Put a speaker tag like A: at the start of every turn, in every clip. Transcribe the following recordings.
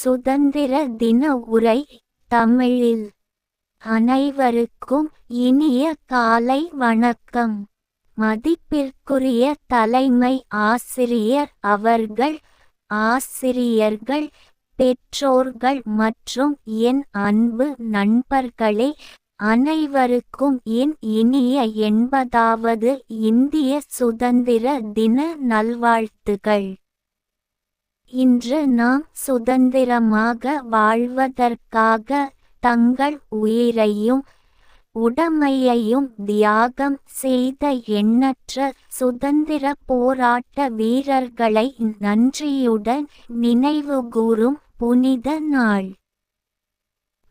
A: சுதந்திர தின உரை தமிழில். அனைவருக்கும் இனிய காலை வணக்கம். மதிப்பிற்குரிய தலைமை ஆசிரியர் அவர்கள், ஆசிரியர்கள், பெற்றோர்கள் மற்றும் என் அன்பு நண்பர்களே, அனைவருக்கும் என் இனிய 80வது இந்திய சுதந்திர தின நல்வாழ்த்துகள். இன்று நாம் சுதந்திரமாக வாழ்வதற்காக தங்கள் உயிரையும் உடைமையையும் தியாகம் செய்த எண்ணற்ற சுதந்திர போராட்ட வீரர்களை நன்றியுடன் நினைவுகூரும் புனித நாள்.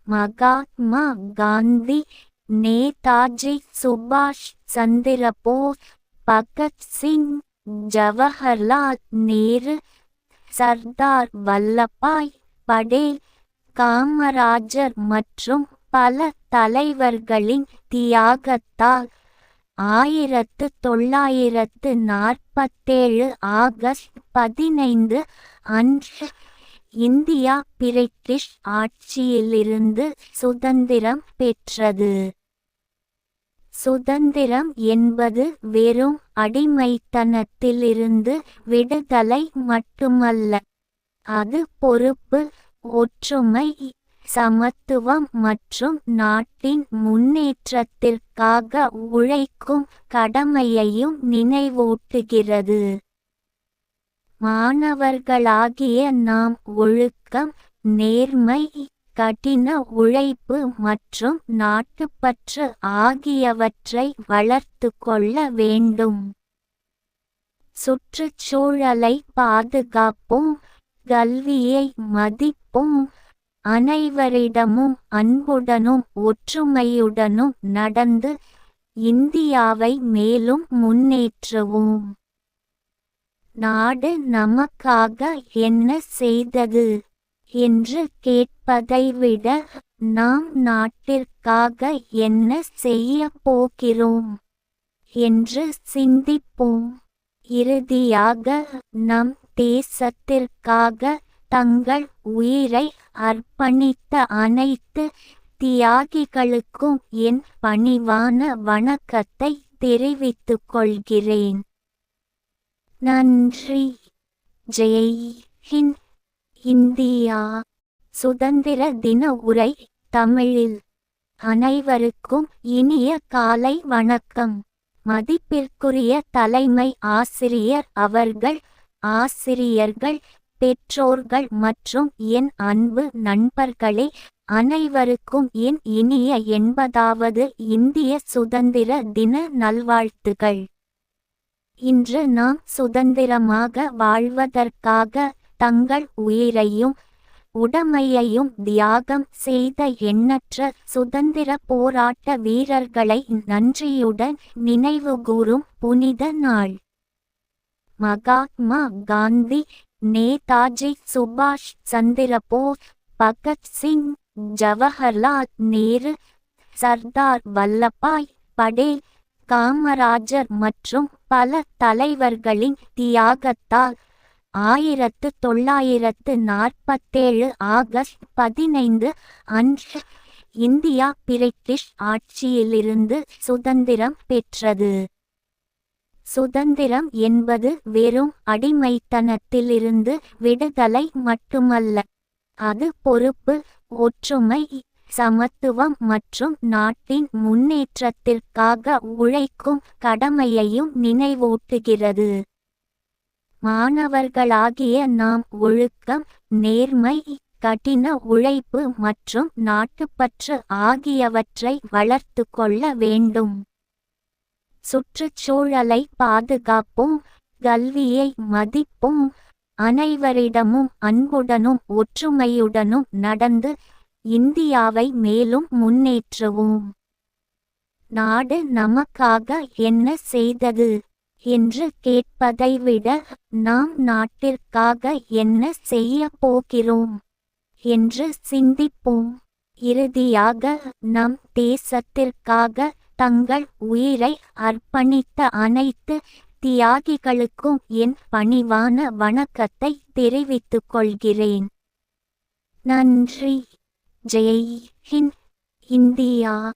A: மகாத்மா காந்தி, நேதாஜி சுபாஷ் சந்திர போஸ், பகத்சிங், ஜவஹர்லால் நேரு, சர்தார் வல்லபாய் படேல், காமராஜர் மற்றும் பல தலைவர்களின் தியாகத்தால் 1947 ஆகஸ்ட் 15 அன்று இந்தியா பிரிட்டிஷ் ஆட்சியிலிருந்து சுதந்திரம் பெற்றது. சுதந்திரம் என்பது வெறும் அடிமைத்தனத்திலிருந்து விடுதலை மட்டுமல்ல, அது பொறுப்பு, ஒற்றுமை, சமத்துவம் மற்றும் நாட்டின் முன்னேற்றத்திற்காக உழைக்கும் கடமையையும் நினைவூட்டுகிறது. மாணவர்களாகிய நாம் ஒழுக்கம், நேர்மை, கடின உழைப்பு மற்றும் நாட்டுப்பற்று ஆகியவற்றை வளர்த்து கொள்ள வேண்டும். சுற்றுச்சூழலை பாதுகாப்போம், கல்வியை மதிப்போம், அனைவரிடமும் அன்புடனும் ஒற்றுமையுடனும் நடந்து இந்தியாவை மேலும் முன்னேற்றுவோம். நாடு நமக்காக என்ன செய்தது என்று கேட்பதை விட, நாம் நாட்டிற்காக என்ன செய்ய போகிறோம் என்று சிந்திப்போம். இறுதியாக, நம் தேசத்திற்காக தங்கள் உயிரை அர்ப்பணித்த அனைத்து தியாகிகளுக்கும் என் பணிவான வணக்கத்தை தெரிவித்துக் கொள்கிறேன். நன்றி. ஜெய் ஹிந்த். இந்தியா. சுதந்திர தின உரை தமிழில். அனைவருக்கும் இனிய காலை வணக்கம். மதிப்பிற்குரிய தலைமை ஆசிரியர் அவர்கள், ஆசிரியர்கள், பெற்றோர்கள் மற்றும் என் அன்பு நண்பர்களே, அனைவருக்கும் என் இனிய 80வது இந்திய சுதந்திர தின நல்வாழ்த்துகள். இன்று நாம் சுதந்திரமாக வாழ்வதற்காக தங்கள் உயிரையும் உடைமையையும் தியாகம் செய்த எண்ணற்ற சுதந்திர போராட்ட வீரர்களை நன்றியுடன் நினைவுகூரும் புனித நாள். மகாத்மா காந்தி, நேதாஜி சுபாஷ் சந்திர போஸ், பகத்சிங், ஜவஹர்லால் நேரு, சர்தார் வல்லபாய் படேல், காமராஜர் மற்றும் பல தலைவர்களின் தியாகத்தால் 1947 ஆகஸ்ட் 15 அன்று இந்தியா பிரிட்டிஷ் ஆட்சியிலிருந்து சுதந்திரம் பெற்றது. சுதந்திரம் என்பது வெறும் அடிமைத்தனத்திலிருந்து விடுதலை மட்டுமல்ல, அது பொறுப்பு, ஒற்றுமை, சமத்துவம் மற்றும் நாட்டின் முன்னேற்றத்திற்காக உழைக்கும் கடமையையும் நினைவூட்டுகிறது. மாணவர்களாகிய நாம் ஒழுக்கம், நேர்மை, கடின உழைப்பு மற்றும் நாட்டுப்பற்று ஆகியவற்றை வளர்த்து கொள்ள வேண்டும். சுற்றுச்சூழலை பாதுகாப்போம், கல்வியை மதிப்போம், அனைவரிடமும் அன்புடனும் ஒற்றுமையுடனும் நடந்து இந்தியாவை மேலும் முன்னேற்றுவோம். நாடு நமக்காக என்ன செய்தது என்று கேட்பதை விட, நாம் நாட்டிற்காக என்ன செய்ய போகிறோம் என்று சிந்திப்போம். இறுதியாக, நம் தேசத்திற்காக தங்கள் உயிரை அர்ப்பணித்த அனைத்து தியாகிகளுக்கும் என் பணிவான வணக்கத்தை தெரிவித்துக் கொள்கிறேன். நன்றி. ஜெய் ஹிந்த். இந்தியா.